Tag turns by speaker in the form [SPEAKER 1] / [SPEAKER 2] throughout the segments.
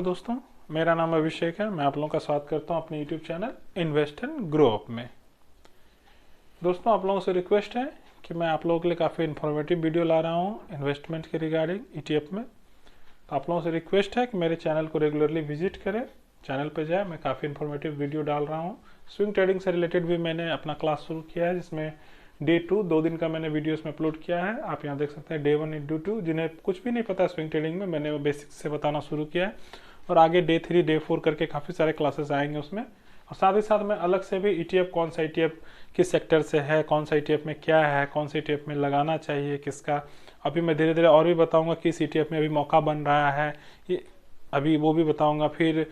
[SPEAKER 1] दोस्तों, मेरा नाम अभिषेक है। मैं आप लोगों का स्वागत करता हूं अपने YouTube channel invest and grow up में। दोस्तों, आप लोगों से रिक्वेस्ट है कि मैं आप लोगों के लिए काफ़ी इन्फॉर्मेटिव वीडियो ला रहा हूं इन्वेस्टमेंट के रिगार्डिंग ETF में। तो आप लोगों से रिक्वेस्ट है कि मेरे चैनल को रेगुलरली विजिट करें, चैनल पर जाए। मैं काफ़ी इन्फॉर्मेटिव वीडियो डाल रहा हूँ। स्विंग ट्रेडिंग से रिलेटेड भी मैंने अपना क्लास शुरू किया है, जिसमें Day 2 2 दिन का मैंने वीडियो इसमें अपलोड किया है। आप यहाँ देख सकते हैं Day 1 Day 2। जिन्हें कुछ भी नहीं पता स्विंग ट्रेडिंग में, मैंने वो बेसिक्स से बताना शुरू किया है। और आगे Day 3 Day 4 करके काफ़ी सारे क्लासेस आएंगे उसमें। और साथ ही साथ मैं अलग से भी ETF, कौन सा ETF किस सेक्टर से है, कौन सा ETF में क्या है, कौन सा ETF में लगाना चाहिए किसका, अभी मैं धीरे धीरे और भी बताऊंगा किस ETF में अभी मौका बन रहा है, ये अभी वो भी बताऊंगा। फिर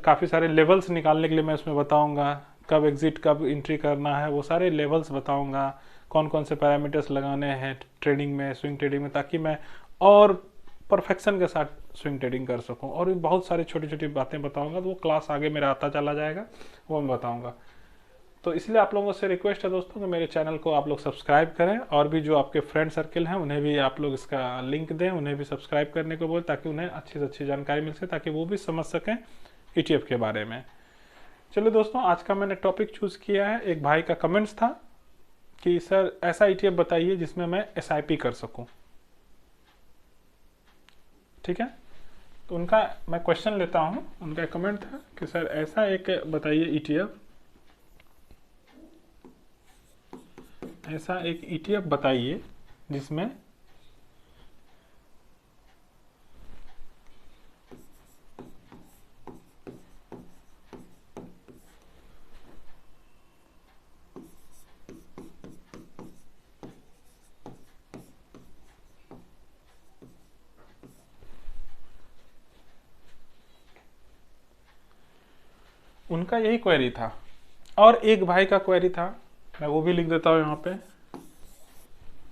[SPEAKER 1] काफ़ी सारे लेवल्स निकालने के लिए मैं उसमें बताऊंगा, कब एग्जिट कब एंट्री करना है, वो सारे लेवल्स बताऊंगा, कौन कौन से पैरामीटर्स लगाने हैं ट्रेडिंग में, स्विंग ट्रेडिंग में, ताकि मैं और परफेक्शन के साथ स्विंग ट्रेडिंग कर सकूं। और भी बहुत सारी छोटी छोटी बातें बताऊंगा, तो वो क्लास आगे मेरा आता चला जाएगा, वो मैं बताऊंगा। तो इसलिए आप लोगों से रिक्वेस्ट है दोस्तों कि मेरे चैनल को आप लोग सब्सक्राइब करें, और भी जो आपके फ्रेंड सर्किल हैं उन्हें भी आप लोग इसका लिंक दें, उन्हें भी सब्सक्राइब करने को बोलें, ताकि उन्हें अच्छी से अच्छी जानकारी मिल सके, ताकि वो भी समझ सकें ETF के बारे में। चलिए दोस्तों, आज का मैंने टॉपिक चूज़ किया है, एक भाई का कमेंट्स था कि सर ऐसा ETF बताइए जिसमें मैं SIP कर सकूं। ठीक है, तो उनका मैं क्वेश्चन लेता हूं। उनका कमेंट था कि सर ऐसा एक बताइए ETF, ऐसा एक ETF बताइए जिसमें उनका यही क्वेरी था। और एक भाई का क्वेरी था, मैं वो भी लिख देता हूं यहाँ पे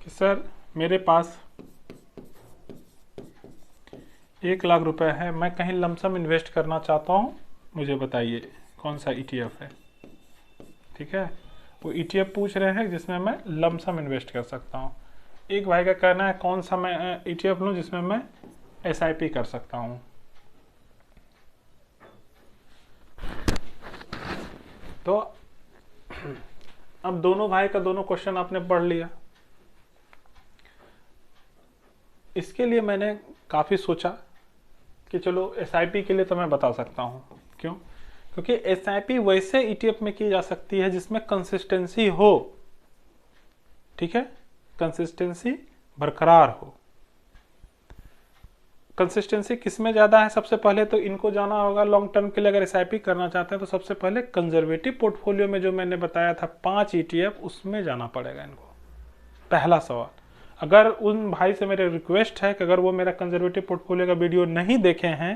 [SPEAKER 1] कि सर मेरे पास 1 लाख रुपए है, मैं कहीं लमसम इन्वेस्ट करना चाहता हूँ, मुझे बताइए कौन सा ETF है। ठीक है, वो ETF पूछ रहे हैं जिसमें मैं लमसम इन्वेस्ट कर सकता हूँ। एक भाई का कहना है कौन सा मैं ETF लूँ जिसमें मैं SIP कर सकता हूँ। तो अब दोनों भाई का दोनों क्वेश्चन आपने पढ़ लिया। इसके लिए मैंने काफ़ी सोचा कि चलो SIP के लिए तो मैं बता सकता हूँ। क्यों? क्योंकि SIP वैसे ETF में की जा सकती है जिसमें कंसिस्टेंसी हो। ठीक है, कंसिस्टेंसी बरकरार हो। कंसिस्टेंसी किस में ज़्यादा है? सबसे पहले तो इनको जाना होगा लॉन्ग टर्म के लिए। अगर SIP करना चाहते हैं तो सबसे पहले कंजर्वेटिव पोर्टफोलियो में जो मैंने बताया था 5 ETF, उसमें जाना पड़ेगा इनको। पहला सवाल, अगर उन भाई से मेरे रिक्वेस्ट है कि अगर वो मेरा कंजर्वेटिव पोर्टफोलियो का वीडियो नहीं देखे हैं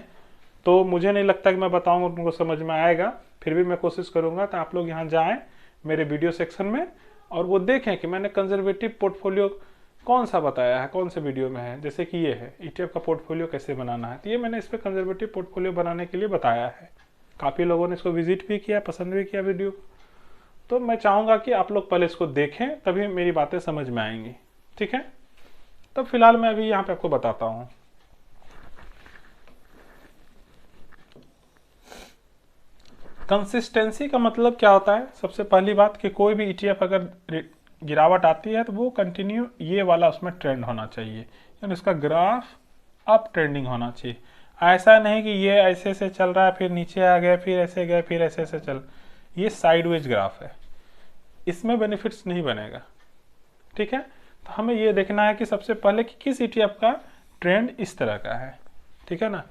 [SPEAKER 1] तो मुझे नहीं लगता कि मैं बताऊंगा उनको समझ में आएगा। फिर भी मैं कोशिश करूंगा कि आप लोग यहाँ जाएं मेरे वीडियो सेक्शन में और वो देखें कि मैंने कंजर्वेटिव पोर्टफोलियो कौन सा बताया है, कौन से वीडियो में है। जैसे कि ये है ETF का पोर्टफोलियो कैसे बनाना है, तो ये मैंने इस पर कंजर्वेटिव पोर्टफोलियो बनाने के लिए बताया है। काफ़ी लोगों ने इसको विजिट भी किया, पसंद भी किया वीडियो। तो मैं चाहूँगा कि आप लोग पहले इसको देखें, तभी मेरी बातें समझ में आएंगी। ठीक है, तो फिलहाल मैं अभी यहाँ पे आपको बताता हूँ। कंसिस्टेंसी का मतलब क्या होता है? सबसे पहली बात कि कोई भी ETF अगर गिरावट आती है तो वो कंटिन्यू ये वाला उसमें ट्रेंड होना चाहिए, यानी उसका ग्राफ अप ट्रेंडिंग होना चाहिए। ऐसा नहीं कि ये ऐसे से चल रहा है फिर नीचे आ गया, फिर ऐसे गए, फिर ऐसे से चल, ये साइडवेज ग्राफ है, इसमें बेनिफिट्स नहीं बनेगा। ठीक है, तो हमें ये देखना है कि सबसे पहले कि किस ETF का ट्रेंड इस तरह का है। ठीक है ना,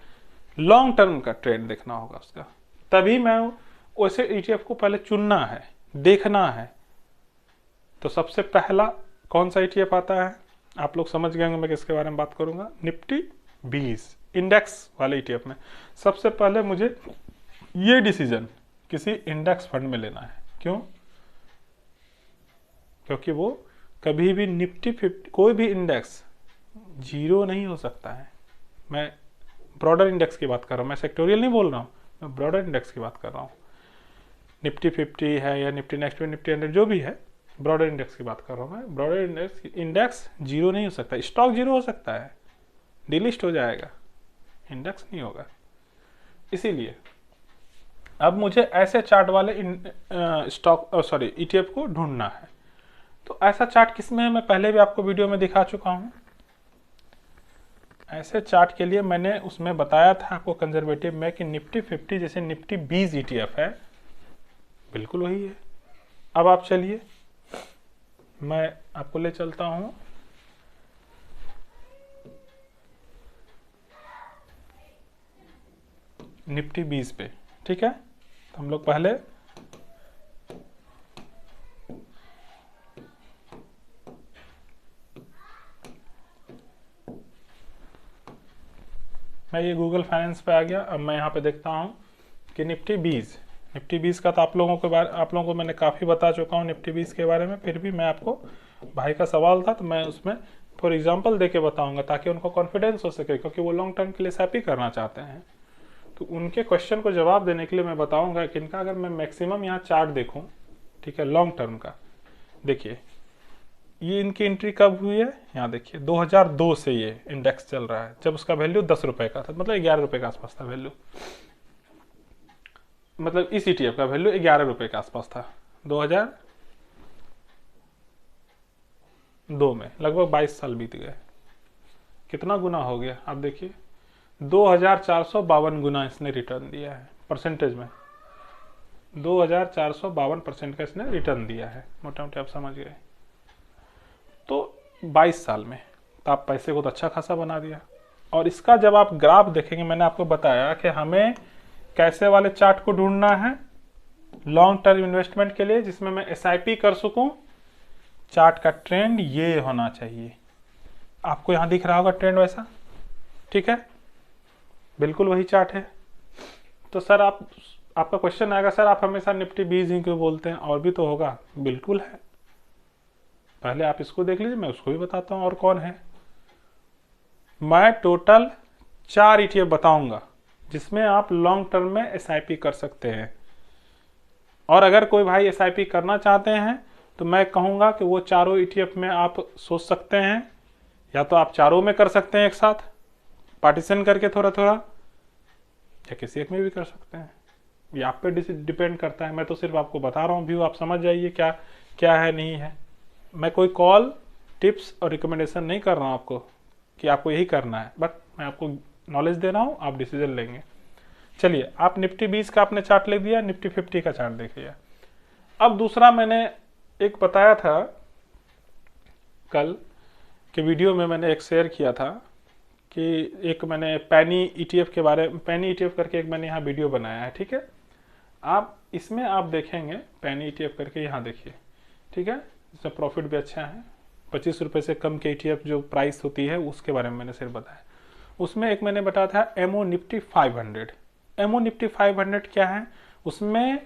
[SPEAKER 1] लॉन्ग टर्म का ट्रेंड देखना होगा उसका, तभी मैं वैसे ETF को पहले चुनना है, देखना है। तो सबसे पहला कौन सा ETF आता है? आप लोग समझ गए मैं किसके बारे में बात करूंगा। निफ्टी 20 इंडेक्स वाले ETF में सबसे पहले मुझे ये डिसीजन किसी इंडेक्स फंड में लेना है। क्यों? क्योंकि वो कभी भी निफ्टी 50 कोई भी इंडेक्स जीरो नहीं हो सकता है। मैं ब्रॉडर इंडेक्स की बात कर रहा हूँ, मैं सेक्टोरियल नहीं बोल रहा हूँ, मैं ब्रॉडर इंडेक्स की बात कर रहा हूँ। निफ्टी 50 है या निफ्टी नेक्स्ट में निफ्टी 100 जो भी है, ब्रॉडर इंडेक्स की बात कर रहा हूँ मैं। ब्रॉडर इंडेक्स जीरो नहीं हो सकता। स्टॉक जीरो हो सकता है, डिलिस्ट हो जाएगा, इंडेक्स नहीं होगा। इसीलिए अब मुझे ऐसे चार्ट वाले ETF को ढूंढना है। तो ऐसा चार्ट किस में है, मैं पहले भी आपको वीडियो में दिखा चुका हूं। ऐसे चार्ट के लिए मैंने उसमें बताया था आपको कंजर्वेटिव में कि निफ्टी 50 जैसे निफ्टी 20 ETF है, बिल्कुल वही है। अब आप चलिए मैं आपको ले चलता हूं निफ्टी 20 पे, ठीक है। तो हम लोग पहले मैं ये गूगल फाइनेंस पे आ गया। अब मैं यहाँ पे देखता हूँ कि निफ्टी 20 का तो आप लोगों को मैंने काफ़ी बता चुका हूँ निफ्टी 20 के बारे में। फिर भी मैं आपको, भाई का सवाल था तो मैं उसमें फॉर एग्जांपल दे के बताऊँगा ताकि उनको कॉन्फिडेंस हो सके, क्योंकि वो लॉन्ग टर्म के लिए SIP करना चाहते हैं। तो उनके क्वेश्चन को जवाब देने के लिए मैं बताऊँगा कि इनका अगर मैं मैक्सिमम यहाँ चार्ट देखूँ, ठीक है, लॉन्ग टर्म का, देखिए ये इनकी एंट्री कब हुई है, यहाँ देखिए 2002 से ये इंडेक्स चल रहा है, जब उसका वैल्यू 10 रुपए का था, मतलब 11 रुपए के आसपास था वैल्यू, मतलब इस ETF का वैल्यू 11 रुपए के आसपास था 2002 में। लगभग 22 साल बीत गए, कितना गुना हो गया आप देखिए, 2452 गुना इसने रिटर्न दिया है। परसेंटेज में 2452% का इसने रिटर्न दिया है, मोटा मोटी आप समझ गए। तो 22 साल में तो आप पैसे को तो अच्छा खासा बना दिया। और इसका जब आप ग्राफ देखेंगे, मैंने आपको बताया कि हमें कैसे वाले चार्ट को ढूंढना है लॉन्ग टर्म इन्वेस्टमेंट के लिए, जिसमें मैं SIP कर सकूं। चार्ट का ट्रेंड ये होना चाहिए, आपको यहां दिख रहा होगा ट्रेंड वैसा, ठीक है, बिल्कुल वही चार्ट है। तो सर आपका क्वेश्चन आएगा, सर आप हमेशा निफ्टी 20 ही क्यों बोलते हैं, और भी तो होगा, बिल्कुल है। पहले आप इसको देख लीजिए, मैं उसको भी बताता हूं और कौन है। मैं टोटल 4 ETF बताऊंगा जिसमें आप लॉन्ग टर्म में SIP कर सकते हैं। और अगर कोई भाई SIP करना चाहते हैं तो मैं कहूंगा कि वो चारों ETF में आप सोच सकते हैं, या तो आप चारों में कर सकते हैं एक साथ पार्टीशन करके थोड़ा थोड़ा, या किसी एक में भी कर सकते हैं, ये आप पे डिपेंड करता है। मैं तो सिर्फ आपको बता रहा हूँ व्यू, आप समझ जाइए क्या क्या है नहीं है। मैं कोई कॉल टिप्स और रिकमेंडेशन नहीं कर रहा हूँ आपको कि आपको यही करना है, बट मैं आपको नॉलेज दे रहा हूँ, आप डिसीजन लेंगे। चलिए, आप निफ्टी 20 का आपने चार्ट ले दिया, निफ्टी 50 का चार्ट देख लिया। अब दूसरा मैंने एक बताया था कल के वीडियो में, मैंने एक शेयर किया था कि एक मैंने पैनी ETF के बारे में, पैनी ETF करके एक मैंने यहाँ वीडियो बनाया है, ठीक है। आप इसमें आप देखेंगे पैनी ETF करके, यहाँ देखिए, ठीक है, इसमें प्रॉफिट भी अच्छा है। 25 रुपये से कम के ETF जो प्राइस होती है उसके बारे में मैंने सिर्फ बताया। उसमें एक मैंने बताया था एमओ निफ्टी 500। एमओ निफ्टी 500 क्या है, उसमें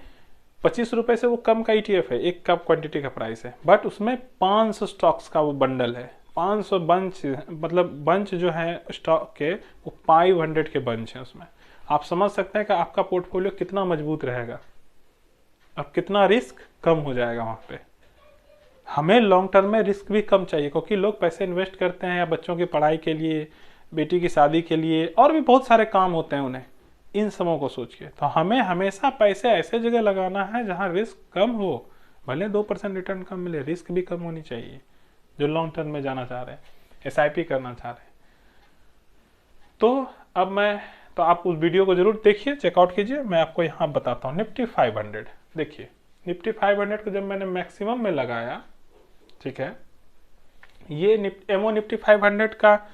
[SPEAKER 1] 25 रुपये से वो कम का ETF है, एक कप क्वांटिटी का प्राइस है, बट उसमें 500 स्टॉक्स का वो बंडल है, 500 बंच, मतलब बंच जो है स्टॉक के वो 500 के बंच हैं उसमें। आप समझ सकते हैं कि आपका पोर्टफोलियो कितना मजबूत रहेगा, अब कितना रिस्क कम हो जाएगा वहाँ पे। हमें लॉन्ग टर्म में रिस्क भी कम चाहिए, क्योंकि लोग पैसे इन्वेस्ट करते हैं या बच्चों की पढ़ाई के लिए, बेटी की शादी के लिए, और भी बहुत सारे काम होते हैं उन्हें, इन सबों को सोच के। तो हमें हमेशा पैसे ऐसे जगह लगाना है जहां रिस्क कम हो, भले 2% रिटर्न कम मिले, रिस्क भी कम होनी चाहिए। जो लॉन्ग टर्म में जाना चाह रहे हैं, SIP करना चाह रहे हैं, तो अब तो आप उस वीडियो को जरूर देखिए, चेकआउट कीजिए। मैं आपको यहाँ बताता हूँ निफ्टी 500। देखिए निफ्टी 500 को जब मैंने मैक्सिमम में लगाया, ठीक है, ये एमओ निफ्टी 500 का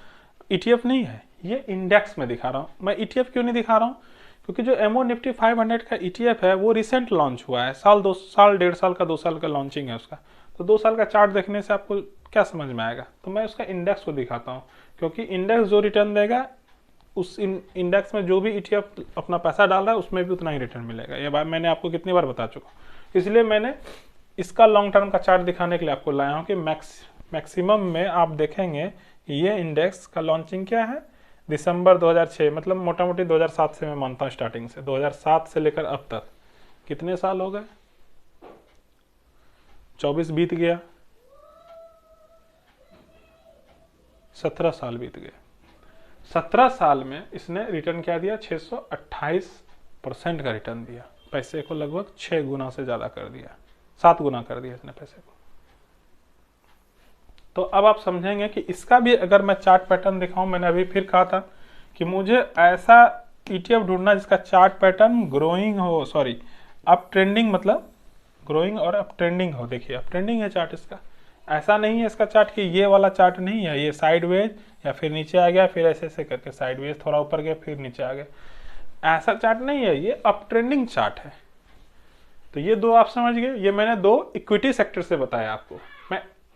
[SPEAKER 1] ETF नहीं है, ये इंडेक्स में दिखा रहा हूँ मैं। ETF क्यों नहीं दिखा रहा हूँ, क्योंकि जो एमओ निफ्टी 500 का ETF है वो रिसेंट लॉन्च हुआ है, साल 2 साल 1.5 साल का 2 साल का लॉन्चिंग है उसका। तो 2 साल का चार्ट देखने से आपको क्या समझ में आएगा, तो मैं उसका इंडेक्स को दिखाता हूँ, क्योंकि इंडेक्स जो रिटर्न देगा उस इंडेक्स में जो भी ETF अपना पैसा डाल रहा है उसमें भी उतना ही रिटर्न मिलेगा। ये बात मैंने आपको कितनी बार बता चुका हूँ, इसलिए मैंने इसका लॉन्ग टर्म का चार्ट दिखाने के लिए आपको लाया हूँ कि मैक्सिमम में आप देखेंगे कि ये इंडेक्स का लॉन्चिंग क्या है, दिसंबर 2006, मतलब मोटा मोटी 2007 से मैं मानता हूँ, स्टार्टिंग से 2007 से लेकर अब तक कितने साल हो गए, 24 बीत गया, 17 साल बीत गए। 17 साल में इसने रिटर्न क्या दिया, 628 7% का रिटर्न दिया, पैसे को लगभग 6 गुना से ज़्यादा कर दिया, 7 गुना कर दिया इसने पैसे को। तो अब आप समझेंगे कि इसका भी अगर मैं चार्ट पैटर्न दिखाऊं, मैंने अभी फिर कहा था कि मुझे ऐसा ETF ढूंढना जिसका चार्ट पैटर्न ग्रोइंग हो, सॉरी अप ट्रेंडिंग, मतलब ग्रोइंग और अप ट्रेंडिंग हो। देखिए अप ट्रेंडिंग है चार्ट इसका, ऐसा नहीं है इसका चार्ट कि ये वाला चार्ट नहीं है, ये साइडवेज या फिर नीचे आ गया फिर ऐसे ऐसे करके साइडवेज थोड़ा ऊपर गया फिर नीचे आ गया, ऐसा चार्ट नहीं है, ये अप ट्रेंडिंग चार्ट है। तो ये दो आप समझ गए, ये मैंने दो इक्विटी सेक्टर से बताया आपको।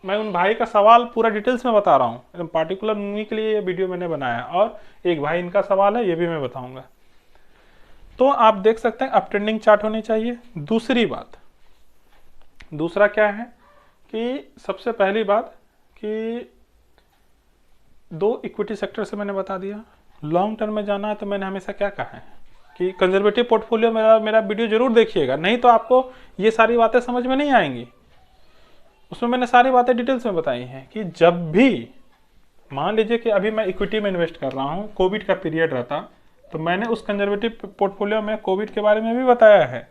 [SPEAKER 1] मैं उन भाई का सवाल पूरा डिटेल्स में बता रहा हूँ, एकदम पार्टिकुलर उन्हीं के लिए ये वीडियो मैंने बनाया, और एक भाई इनका सवाल है ये भी मैं बताऊंगा। तो आप देख सकते हैं अप ट्रेंडिंग चार्ट होनी चाहिए। दूसरी बात, दूसरा क्या है कि सबसे पहली बात कि दो इक्विटी सेक्टर से मैंने बता दिया। लॉन्ग टर्म में जाना है तो मैंने हमेशा क्या कहा है कि कंजर्वेटिव पोर्टफोलियो मेरा वीडियो जरूर देखिएगा, नहीं तो आपको ये सारी बातें समझ में नहीं आएंगी। उसमें मैंने सारी बातें डिटेल्स में बताई हैं कि जब भी मान लीजिए कि अभी मैं इक्विटी में इन्वेस्ट कर रहा हूँ, कोविड का पीरियड रहता तो मैंने उस कंजर्वेटिव पोर्टफोलियो में कोविड के बारे में भी बताया है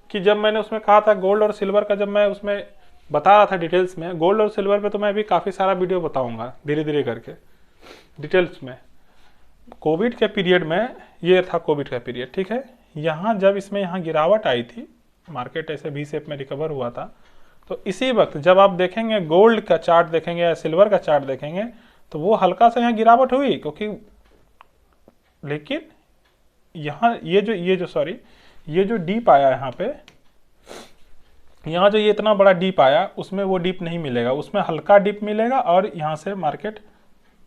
[SPEAKER 1] कि जब मैंने उसमें कहा था गोल्ड और सिल्वर का, जब मैं उसमें बता रहा था डिटेल्स में गोल्ड और सिल्वर पे, तो मैं अभी काफ़ी सारा वीडियो बताऊंगा धीरे धीरे करके डिटेल्स में। कोविड के पीरियड में ये था कोविड का पीरियड, ठीक है। यहाँ जब इसमें यहाँ गिरावट आई थी, मार्केट ऐसे वी शेप में रिकवर हुआ था, तो इसी वक्त जब आप देखेंगे गोल्ड का चार्ट देखेंगे या सिल्वर का चार्ट देखेंगे तो वो हल्का सा यहाँ गिरावट हुई, क्योंकि लेकिन यहाँ ये जो डीप आया यहाँ पे, यहाँ जो ये इतना बड़ा डीप आया उसमें वो डीप नहीं मिलेगा, उसमें हल्का डीप मिलेगा और यहाँ से मार्केट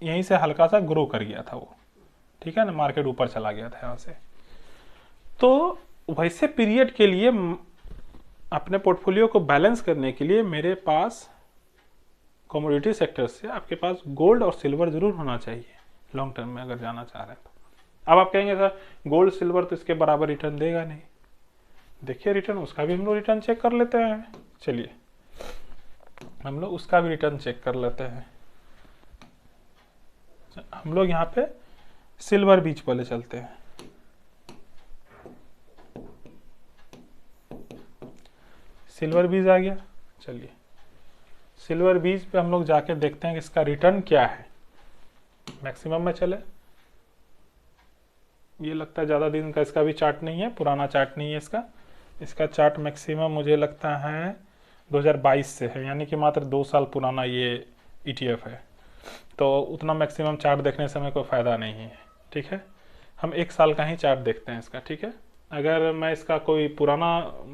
[SPEAKER 1] यहीं से हल्का सा ग्रो कर गया था वो, ठीक है ना, मार्केट ऊपर चला गया था यहाँ से। तो वैसे पीरियड के लिए अपने पोर्टफोलियो को बैलेंस करने के लिए मेरे पास कमोडिटी सेक्टर से आपके पास गोल्ड और सिल्वर जरूर होना चाहिए लॉन्ग टर्म में अगर जाना चाह रहे हैं तो। अब आप कहेंगे सर गोल्ड सिल्वर तो इसके बराबर रिटर्न देगा नहीं, देखिए रिटर्न उसका भी हम लोग रिटर्न चेक कर लेते हैं। चलिए हम लोग उसका भी रिटर्न चेक कर लेते हैं। हम लोग यहाँ पे सिल्वर बीच वाले चलते हैं। सिल्वर बीज आ गया, चलिए सिल्वर बीज पे हम लोग जाके देखते हैं कि इसका रिटर्न क्या है। मैक्सिमम में चले, ये लगता है ज़्यादा दिन का इसका भी चार्ट नहीं है, पुराना चार्ट नहीं है इसका चार्ट मैक्सिमम मुझे लगता है 2022 से है, यानी कि मात्र 2 साल पुराना ये ETF है। तो उतना मैक्सिमम चार्ट देखने से हमें कोई फ़ायदा नहीं है, ठीक है। हम 1 साल का ही चार्ट देखते हैं इसका, ठीक है। अगर मैं इसका कोई पुराना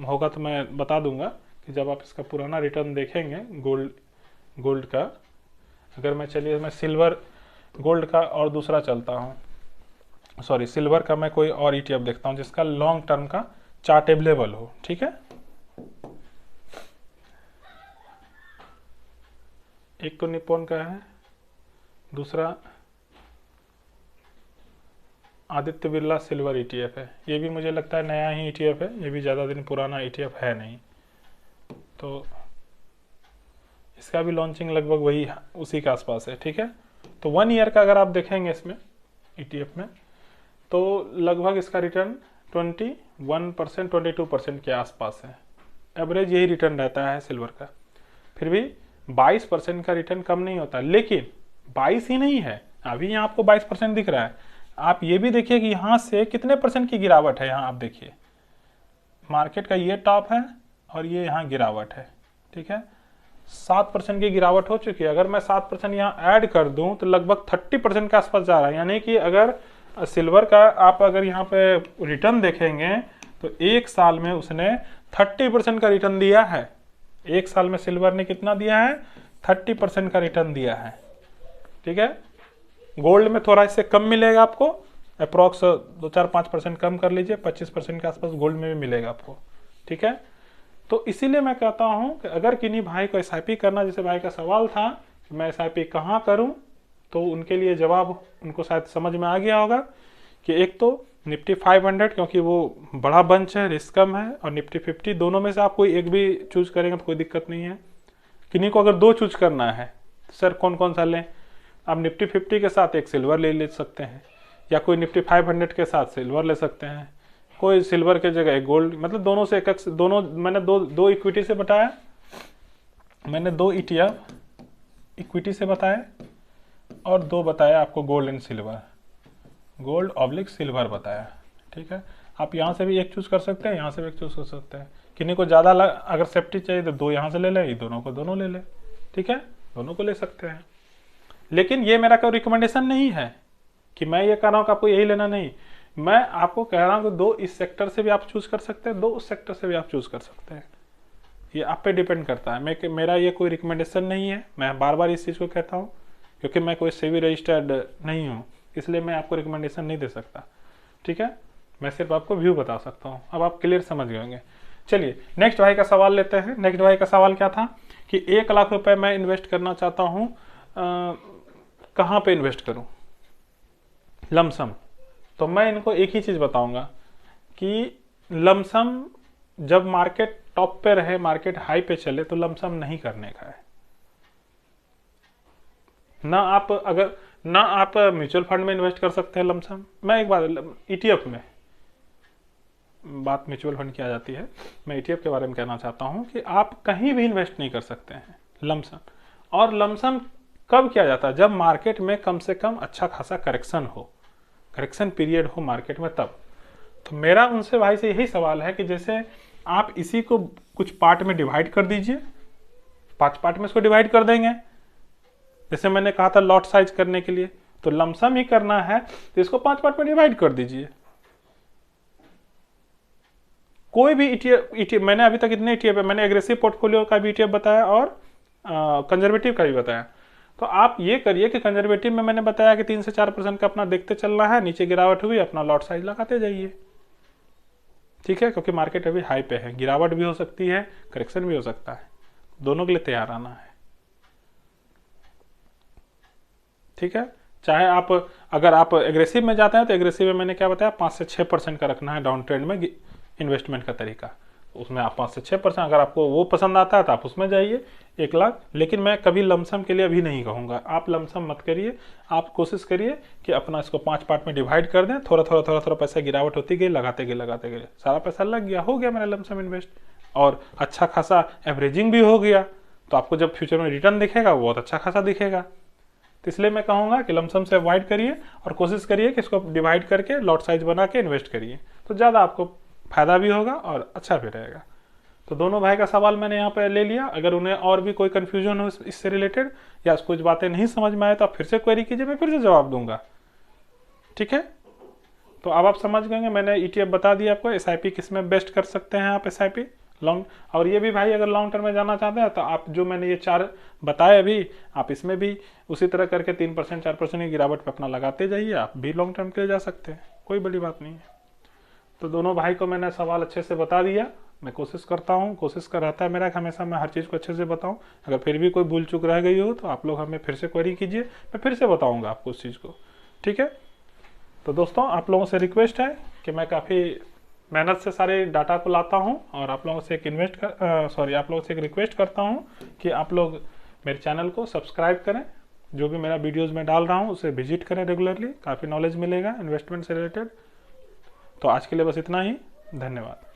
[SPEAKER 1] होगा तो मैं बता दूंगा कि जब आप इसका पुराना रिटर्न देखेंगे गोल्ड का, अगर मैं चलिए मैं सिल्वर गोल्ड का और दूसरा चलता हूँ, सॉरी सिल्वर का मैं कोई और ETF देखता हूँ जिसका लॉन्ग टर्म का चार्ट अवेलेबल हो, ठीक है। एक तो निप्पॉन का है, दूसरा आदित्य बिरला सिल्वर ETF है। ये भी मुझे लगता है नया ही ETF है, ये भी ज़्यादा दिन पुराना ETF है नहीं। तो इसका भी लॉन्चिंग लगभग वही उसी के आसपास है, ठीक है। तो 1 ईयर का अगर आप देखेंगे इसमें ETF में तो लगभग इसका रिटर्न 21% 22% के आसपास है, एवरेज यही रिटर्न रहता है सिल्वर का। फिर भी 22% का रिटर्न कम नहीं होता, लेकिन 22 ही नहीं है, अभी यहाँ आपको 22% दिख रहा है। आप ये भी देखिए कि यहाँ से कितने % की गिरावट है। यहाँ आप देखिए मार्केट का ये टॉप है और ये यहाँ गिरावट है, ठीक है। 7% की गिरावट हो चुकी है। अगर मैं 7% यहाँ ऐड कर दूं तो लगभग 30% के आसपास जा रहा है, यानी कि अगर सिल्वर का आप अगर यहाँ पे रिटर्न देखेंगे तो 1 साल में उसने 30% का रिटर्न दिया है। 1 साल में सिल्वर ने कितना दिया है? 30% का रिटर्न दिया है, ठीक है। गोल्ड में थोड़ा इससे कम मिलेगा आपको, अप्रॉक्स 2-4-5% कम कर लीजिए, 25% के आसपास गोल्ड में भी मिलेगा आपको, ठीक है। तो इसीलिए मैं कहता हूं कि अगर किन्हीं भाई को SIP करना, जैसे भाई का सवाल था कि मैं SIP कहाँ करूं, तो उनके लिए जवाब उनको शायद समझ में आ गया होगा कि एक तो निफ्टी 500 क्योंकि वो बड़ा बंच है, रिस्क कम है, और निफ्टी 50, दोनों में से आप कोई एक भी चूज करेंगे तो कोई दिक्कत नहीं है। किन्हीं को अगर 2 चूज करना है तो सर कौन कौन सा लें? आप निफ्टी 50 के साथ एक सिल्वर ले सकते हैं, या कोई निफ्टी 500 के साथ सिल्वर ले सकते हैं, कोई सिल्वर के जगह गोल्ड, मतलब दोनों से एक दोनों मैंने दो इक्विटी से बताया, मैंने 2 ETF इक्विटी से बताया और 2 बताया आपको gold and silver, gold oblique silver बताया। ठीक है, आप यहाँ से भी एक चूज कर सकते हैं, यहाँ से भी एक चूज कर सकते हैं। किन्हीं को ज़्यादा अगर सेफ्टी चाहिए तो 2 यहाँ से ले लें, दोनों को दोनों ले लें। ठीक है, दोनों को ले सकते हैं। लेकिन ये मेरा कोई रिकमेंडेशन नहीं है कि मैं ये कह रहा हूँ कि आपको यही लेना, नहीं। मैं आपको कह रहा हूँ कि 2 इस सेक्टर से भी आप चूज कर सकते हैं, 2 उस सेक्टर से भी आप चूज कर सकते हैं। ये आप पे डिपेंड करता है। मेरा ये कोई रिकमेंडेशन नहीं है, मैं बार बार इस चीज़ को कहता हूँ, क्योंकि मैं कोई सेबी रजिस्टर्ड नहीं हूँ, इसलिए मैं आपको रिकमेंडेशन नहीं दे सकता। ठीक है, मैं सिर्फ आपको व्यू बता सकता हूँ। अब आप क्लियर समझ गए होंगे। चलिए नेक्स्ट भाई का सवाल लेते हैं। नेक्स्ट भाई का सवाल क्या था कि 1 लाख रुपए मैं इन्वेस्ट करना चाहता हूँ, कहाँ पे इन्वेस्ट करूँ लमसम। तो मैं इनको एक ही चीज़ बताऊंगा कि लमसम जब मार्केट टॉप पे रहे, मार्केट हाई पे चले, तो लमसम नहीं करने का है। ना आप म्यूचुअल फंड में इन्वेस्ट कर सकते हैं लमसम। मैं एक बार ETF में बात म्यूचुअल फंड की आ जाती है, मैं ETF के बारे में कहना चाहता हूं कि आप कहीं भी इन्वेस्ट नहीं कर सकते हैं लमसम। और लमसम कब किया जाता है? जब मार्केट में कम से कम अच्छा खासा करेक्शन हो, करेक्शन पीरियड हो मार्केट में, तब। तो मेरा उनसे भाई से यही सवाल है कि जैसे आप इसी को कुछ पार्ट में डिवाइड कर दीजिए, 5 पार्ट में इसको डिवाइड कर देंगे। जैसे मैंने कहा था लॉट साइज करने के लिए, तो लमसम ही करना है तो इसको 5 पार्ट में डिवाइड कर दीजिए। कोई भी ETF मैंने अभी तक इतने ETF है, मैंने एग्रेसिव पोर्टफोलियो का भी ETF बताया और कंजर्वेटिव का भी बताया। तो आप ये करिए कि कंजर्वेटिव में मैंने बताया कि 3 से 4% का अपना देखते चलना है, नीचे गिरावट हुई अपना लॉट साइज लगाते जाइए। ठीक है, क्योंकि मार्केट अभी हाई पे है, गिरावट भी हो सकती है, करेक्शन भी हो सकता है, दोनों के लिए तैयार आना है। ठीक है, चाहे अगर आप एग्रेसिव में जाते हैं तो एग्रेसिव में मैंने क्या बताया, 5 से 6% का रखना है डाउन ट्रेंड में इन्वेस्टमेंट का तरीका। उसमें आप 5 से 6%, अगर आपको वो पसंद आता है तो आप उसमें जाइए 1 लाख। लेकिन मैं कभी लमसम के लिए अभी नहीं कहूँगा, आप लमसम मत करिए। आप कोशिश करिए कि अपना इसको 5 पार्ट में डिवाइड कर दें, थोड़ा थोड़ा पैसा गिरावट होती गई, लगाते गए, सारा पैसा लग गया, हो गया मेरा लमसम इन्वेस्ट, और अच्छा खासा एवरेजिंग भी हो गया। तो आपको जब फ्यूचर में रिटर्न दिखेगा वो बहुत अच्छा खासा दिखेगा। तो इसलिए मैं कहूँगा कि लमसम से अवॉइड करिए और कोशिश करिए कि इसको डिवाइड करके लॉट साइज बना के इन्वेस्ट करिए, तो ज़्यादा आपको फायदा भी होगा और अच्छा भी रहेगा। तो दोनों भाई का सवाल मैंने यहाँ पे ले लिया। अगर उन्हें और भी कोई कंफ्यूजन हो इससे रिलेटेड या कुछ बातें नहीं समझ में आए तो आप फिर से क्वेरी कीजिए, मैं फिर से जवाब दूंगा। ठीक है, तो अब आप समझ गए। मैंने ETF बता दिया आपको। SIP किस में बेस्ट कर सकते हैं आप, SIP लॉन्ग। और ये भी भाई अगर लॉन्ग टर्म में जाना चाहते हैं तो आप जो मैंने ये 4 बताए अभी, आप इसमें भी उसी तरह करके 3% 4% की गिरावट पे अपना लगाते जाइए, आप भी लॉन्ग टर्म के लिए जा सकते हैं, कोई बड़ी बात नहीं है। तो दोनों भाई को मैंने सवाल अच्छे से बता दिया। मैं कोशिश करता हूँ, कोशिश कर रहता है मेरा कि हमेशा मैं हर चीज़ को अच्छे से बताऊँ। अगर फिर भी कोई भूल चूक रह गई हो तो आप लोग हमें फिर से क्वेरी कीजिए, मैं फिर से बताऊँगा आपको उस चीज़ को। ठीक है, तो दोस्तों आप लोगों से रिक्वेस्ट है कि मैं काफ़ी मेहनत से सारे डाटा को लाता हूँ और आप लोगों से आप लोगों से एक रिक्वेस्ट करता हूँ कि आप लोग मेरे चैनल को सब्सक्राइब करें। जो भी मेरा वीडियोज़ में डाल रहा हूँ उसे विजिट करें रेगुलरली, काफ़ी नॉलेज मिलेगा इन्वेस्टमेंट से रिलेटेड। तो आज के लिए बस इतना ही, धन्यवाद।